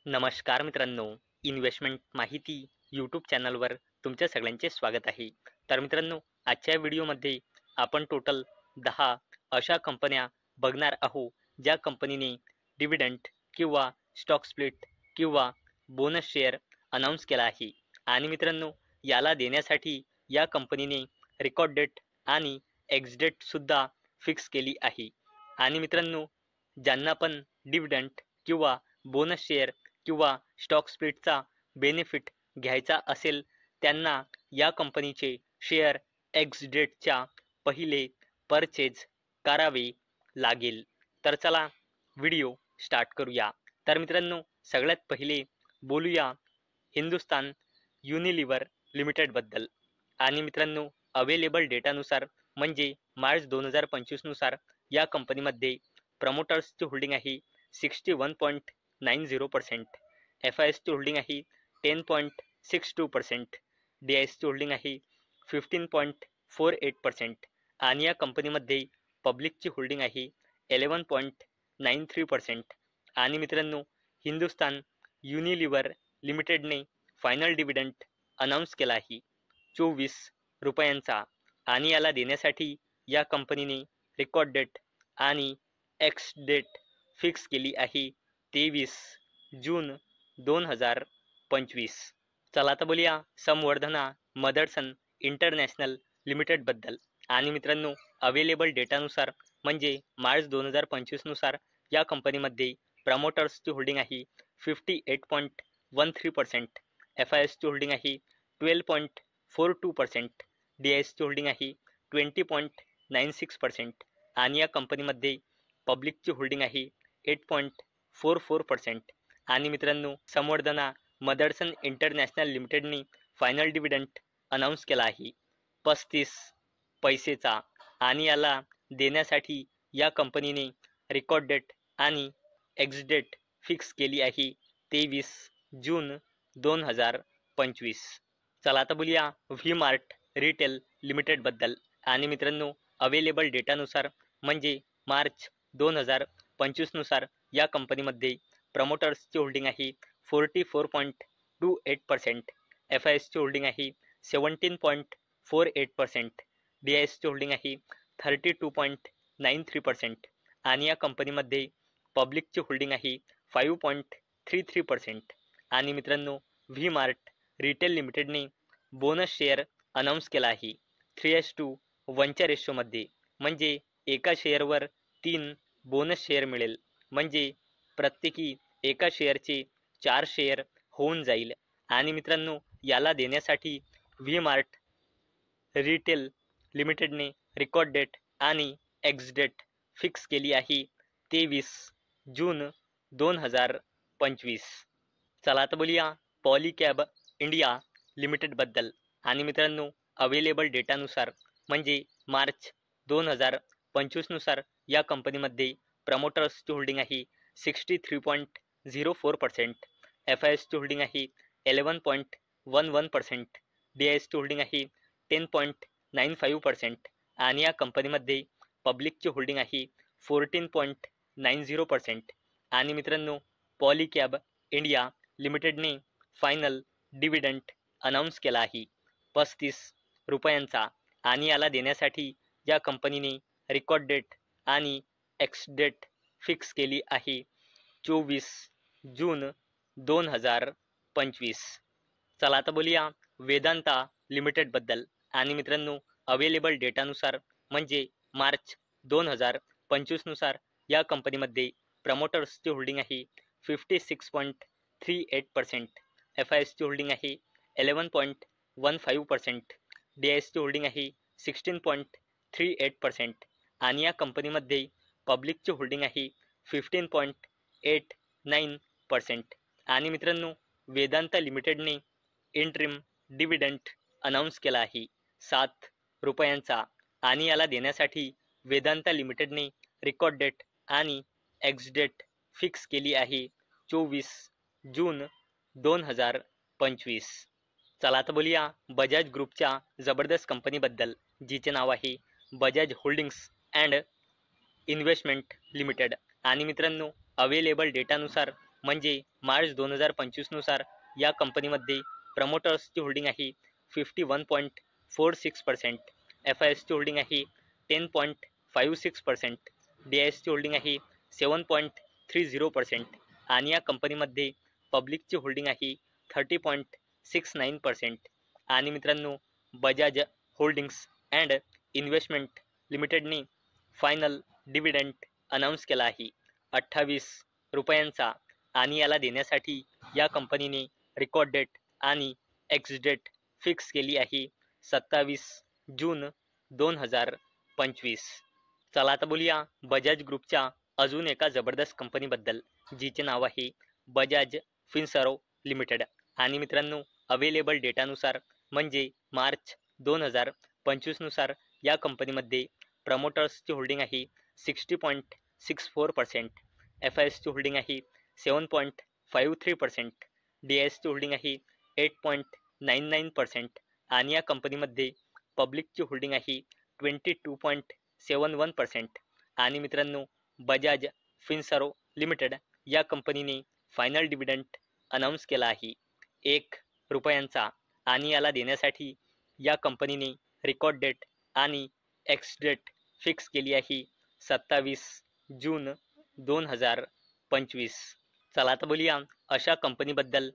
नमस्कार मित्रांनो, इन्व्हेस्टमेंट माहिती यूट्यूब चॅनलवर तुमच्या सगळ्यांचे स्वागत आहे. तर मित्रांनो, आजच्या व्हिडिओमध्ये आपण टोटल 10 अशा कंपन्या बघणार आहोत, ज्या कंपनीने डिव्हिडंड किंवा स्टॉक स्प्लिट किंवा बोनस शेअर अनाऊन्स केला आहे. आणि मित्रांनो, याला देण्यासाठी या कंपनीने रेकॉर्ड डेट आणि एक्स डेट सुद्धा फिक्स केली आहे. आणि मित्रांनो, ज्यांना पण डिव्हिडंड किंवा बोनस शेअर किंवा स्टॉक स्प्लिटचा बेनिफिट घ्यायचा असेल, त्यांना या कंपनीचे शेअर एक्स डेटच्या पहिले परचेज करावे लागेल. तर चला व्हिडिओ स्टार्ट करूया. तर मित्रांनो, सगळ्यात पहिले बोलूया हिंदुस्तान युनिलिव्हर लिमिटेडबद्दल. आणि मित्रांनो, अवेलेबल डेटानुसार म्हणजे मार्च 2025 नुसार या कंपनीमध्ये प्रमोटर्सची होल्डिंग आहे 61.90%, एफ आय एसची होल्डिंग आहे 10.62%, डी आय एसची होल्डिंग आहे 15.48% आणि या कंपनीमध्ये पब्लिकची होल्डिंग आहे 11.93%. आणि मित्रांनो, हिंदुस्तान युनिलिव्हर लिमिटेडने फायनल डिव्हिडंड अनाऊन्स केला आहे 24 रुपयांचा. आणि याला देण्यासाठी या कंपनीने रेकॉर्ड डेट आणि एक्स डेट फिक्स केली आहे 23 जून 2025. चला आता बोलूया संवर्धना मदरसन इंटरनॅशनल लिमिटेडबद्दल. आणि मित्रांनो, अवेलेबल डेटानुसार म्हणजे मार्च 2025 नुसार या कंपनीमध्ये प्रमोटर्सची होल्डिंग आहे 58.13%, एफ आय एसची होल्डिंग आहे 12.42%, डी आय एसची होल्डिंग आहे 20.96% आणि या कंपनीमध्ये पब्लिकची होल्डिंग आहे 8.44%. आणि मित्रांनो, संवर्धना मदरसन इंटरनॅशनल लिमिटेडने फायनल डिव्हिडंड अनाऊन्स केला आहे 35 पैसेचा. आणि याला देण्यासाठी या कंपनीने रेकॉर्ड डेट आणि एक्स डेट फिक्स केली आहे 23 जून 2025. चला आता बोलूया व्ही मार्ट रिटेल लिमिटेडबद्दल. आणि मित्रांनो, अवेलेबल डेटानुसार म्हणजे मार्च 2025 नुसार या कंपनीमध्ये प्रमोटर्सची होल्डिंग आहे 44.28%, एफ आय एसची होल्डिंग आहे 17.48%, डी आय एसची होल्डिंग आहे 32.93% आणि या कंपनीमध्ये पब्लिकची होल्डिंग आहे 5.33%. आणि मित्रांनो, व्ही मार्ट रिटेल लिमिटेडने बोनस शेअर अनाऊन्स केला आहे 3:1च्या रेशोमध्ये, म्हणजे एका शेअरवर 3 बोनस शेअर मिळेल, म्हणजे प्रत्येकी एका शेअरचे 4 शेअर होऊन जाईल. आणि मित्रांनो, याला देण्यासाठी व्ही मार्ट रिटेल लिमिटेडने रेकॉर्ड डेट आणि एक्स डेट फिक्स केली आहे 23 जून 2025. चला आता बोलूया पॉलीकॅब इंडिया लिमिटेडबद्दल. आणि मित्रांनो, अवेलेबल डेटानुसार म्हणजे मार्च 2025 नुसार या कंपनीमध्ये प्रमोटर्सची होल्डिंग आहे 63.04%, एफ आय एसची होल्डिंग आहे 11.11%, डी आय एसची होल्डिंग आहे 10.95% आणि या कंपनीमध्ये पब्लिकची होल्डिंग आहे 14.90%. आणि मित्रांनो, पॉलीकॅब इंडिया लिमिटेडने फायनल डिव्हिडंड अनाऊन्स केला आहे 35 रुपयांचा. आणि याला देण्यासाठी या कंपनीने रेकॉर्ड डेट आणि एक्स डेट फिक्स केली आहे 24 जून 2025. चला आता बोलूया वेदांता लिमिटेडबद्दल. आणि मित्रांनो, अवेलेबल डेटानुसार म्हणजे मार्च 2025 नुसार या कंपनीमध्ये प्रमोटर्सची होल्डिंग आहे 56.38%, एफ आय एसची होल्डिंग आहे 11.15%, डी आय एसची होल्डिंग आहे 16.38% आणि या कंपनीमध्ये पब्लिकची होल्डिंग आहे 15.89%. आणि मित्रांनो, वेदांता लिमिटेडने इंटरिम डिव्हिडंड अनाऊन्स केला आहे 7 रुपयांचा. आणि याला देण्यासाठी वेदांता लिमिटेडने रेकॉर्ड डेट आणि एक्स डेट फिक्स केली आहे 24 जून 2025. चला आता बोलूया बजाज ग्रुपच्या जबरदस्त कंपनीबद्दल, जिचे नाव आहे Bajaj holdings and investment limited. आणि मित्रांनो, अवेलेबल डेटानुसार म्हणजे मार्च 2025 नुसार या कंपनीमध्ये प्रमोटर्सची होल्डिंग आहे 51.46%, FISची होल्डिंग आहे 10.56%, DISची होल्डिंग आहे 7.30% आणि या कंपनीमध्ये पब्लिकची होल्डिंग आहे 30.69%. आणि मित्रांनो, बजाज होल्डिंग्स अँड इन्व्हेस्टमेंट लिमिटेडने फायनल डिव्हिडंड अनाऊन्स केला आहे 28 रुपयांचा आणि याला देण्यासाठी या कंपनीने रेकॉर्ड डेट आणि एक्स डेट फिक्स केली आहे 27 जून 2025. चला आता बोलूया बजाज ग्रुपच्या अजून एका जबरदस्त कंपनीबद्दल, जिचे नाव आहे बजाज फिनसर्व लिमिटेड. आणि मित्रांनो, अवेलेबल डेटानुसार म्हणजे मार्च 2025 नुसार या कंपनीमध्ये प्रमोटर्सची होल्डिंग आहे 60.64%, FISची होल्डिंग आहे 7.53%, DISची होल्डिंग आहे 8.99% आणि या कंपनीमध्ये पब्लिकची होल्डिंग आहे 22.71%. आणि मित्रांनो, बजाज फिनसर्व लिमिटेड या कंपनीने फायनल डिव्हिडंड अनाऊन्स केला आहे 1 रुपयांचा आणि याला देण्यासाठी या कंपनीने रेकॉर्ड डेट आणि एक्स डेट फिक्स केली आहे 27 जून 2025. चला आता बोलूया अशा कंपनीबद्दल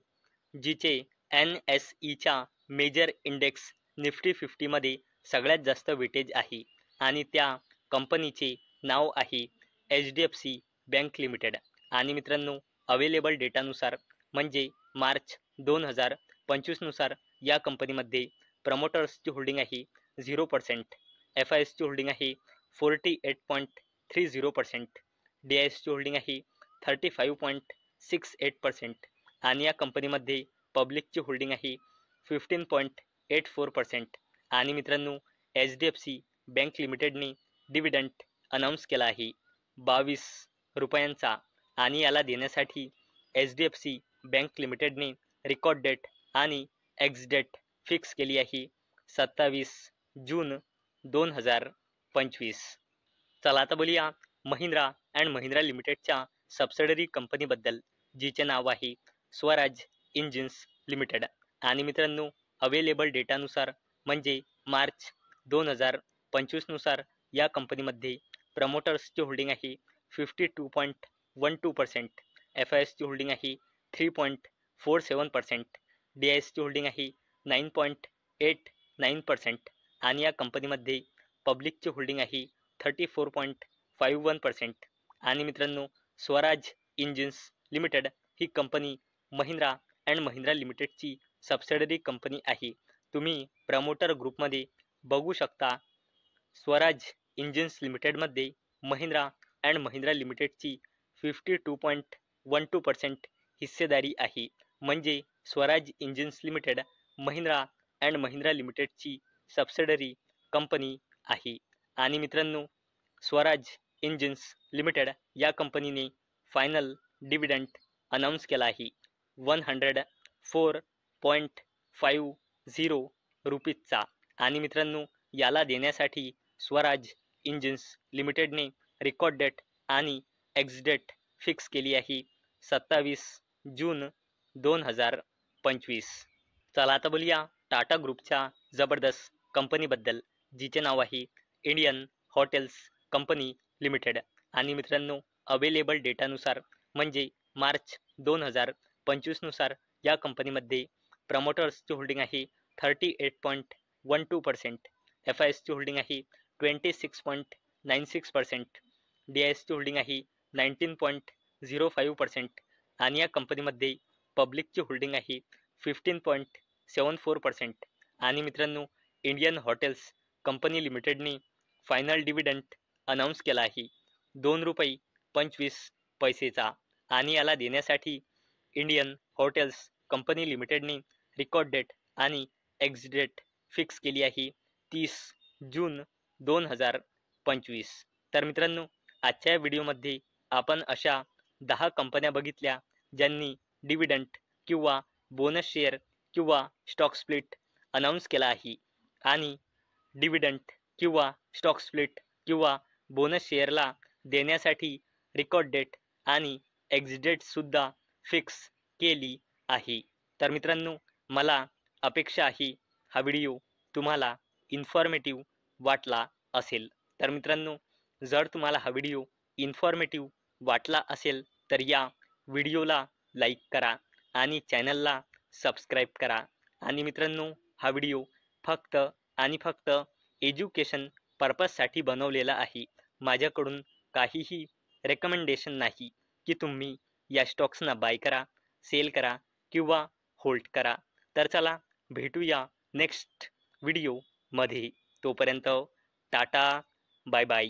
जिचे NSEच्या मेजर इंडेक्स निफ्टी 50मध्ये सगळ्यात जास्त वेटेज आहे आणि त्या कंपनीचे नाव आहे HDFC बँक लिमिटेड. आणि मित्रांनो, अवेलेबल डेटानुसार म्हणजे मार्च 2025 नुसार या कंपनीमध्ये प्रमोटर्सची होल्डिंग आहे 0%, FISची होल्डिंग आहे 48.30%, DISची होल्डिंग आहे 35.68% आणि या कंपनीमध्ये पब्लिकची होल्डिंग आहे 15.84%. आणि मित्रांनो, HDFC बँक लिमिटेडने डिव्हिडंड अनाऊन्स केला आहे 22 रुपयांचा आणि याला देण्यासाठी HDFC बँक लिमिटेडने रेकॉर्ड डेट आणि एक्स डेट फिक्स केली आहे 27 जून 2025. चला आता बोलूया महिंद्रा अँड महिंद्रा लिमिटेडच्या सबसिडरी कंपनीबद्दल, जिचे नाव आहे स्वराज इंजिन्स लिमिटेड. आणि मित्रांनो, अवेलेबल डेटानुसार म्हणजे मार्च 2025 नुसार या कंपनीमध्ये प्रमोटर्सची होल्डिंग आहे 52.12%, FISची होल्डिंग आहे 3.47%, DISची होल्डिंग आहे 9.89% आणि या कंपनीमध्ये पब्लिकची होल्डिंग आहे 34.51%. आणि मित्रांनो, स्वराज इंजिन्स लिमिटेड ही कंपनी महिंद्रा अँड महिंद्रा लिमिटेडची सबसिडरी कंपनी आहे. तुम्ही प्रमोटर ग्रुपमध्ये बघू शकता स्वराज इंजिन्स लिमिटेडमध्ये महिंद्रा अँड महिंद्रा लिमिटेडची 52.12% हिस्सेदारी आहे. म्हणजे Swaraj engines limited Mahindra and Mahindra लिमिटेडची सबसिडरी कंपनी आहे. आणि मित्रांनो, स्वराज इंजिन्स लिमिटेड या कंपनीने फायनल डिव्हिडंड अनाऊन्स केला आहे 104.50 रुपीजचा. आणि मित्रांनो, याला देण्यासाठी स्वराज इंजिन्स लिमिटेडने रेकॉर्ड डेट आणि एक्स डेट फिक्स केली आहे 27 जून 2025. चला आता बोलूया टाटा ग्रुपच्या जबरदस्त कंपनीबद्दल, जिचे नाव आहे इंडियन हॉटेल्स कंपनी लिमिटेड. आणि मित्रांनो, अवेलेबल डेटानुसार म्हणजे मार्च 2025 नुसार या कंपनीमध्ये प्रमोटर्सची होल्डिंग आहे 38.12%, FISची होल्डिंग आहे 26.96%, DISची होल्डिंग आहे 19.05% आणि या कंपनीमध्ये पब्लिकची होल्डिंग आहे 15.74%. आणि मित्रांनो, इंडियन हॉटेल्स कंपनी लिमिटेडने फायनल डिव्हिडंड अनाऊन्स केला आहे 2 रुपये 25 पैसेचा आणि याला देण्यासाठी इंडियन हॉटेल्स कंपनी लिमिटेडने रेकॉर्ड डेट आणि एक्स डेट फिक्स केली आहे 30 जून 2025. तर मित्रांनो, आजच्या व्हिडिओमध्ये आपण अशा 10 कंपन्या बघितल्या ज्यांनी डिव्हिडंड किंवा बोनस शेअर किंवा स्टॉक स्प्लिट अनाऊन्स केला आहे. आणि डिव्हिडंड किंवा स्टॉक स्प्लिट किंवा बोनस शेअरला देण्यासाठी रेकॉर्ड डेट आणि एक्स डेट सुद्धा फिक्स केली आहे. तर मित्रांनो, मला अपेक्षा आहे हा व्हिडिओ तुम्हाला इन्फॉर्मेटिव्ह वाटला असेल. तर मित्रांनो, जर तुम्हाला हा व्हिडिओ इन्फॉर्मेटिव्ह वाटला असेल तर या व्हिडिओला लाईक करा आणि चॅनलला सबस्क्राईब करा. आणि मित्रांनो, हा व्हिडिओ फक्त आणि फक्त एज्युकेशन पर्पजसाठी बनवलेला आहे. माझ्याकडून काहीही रेकमेंडेशन नाही की तुम्ही या स्टॉक्सना बाय करा, सेल करा किंवा होल्ड करा. तर चला भेटूया नेक्स्ट व्हिडिओमध्ये. तोपर्यंत टाटा, बाय बाय.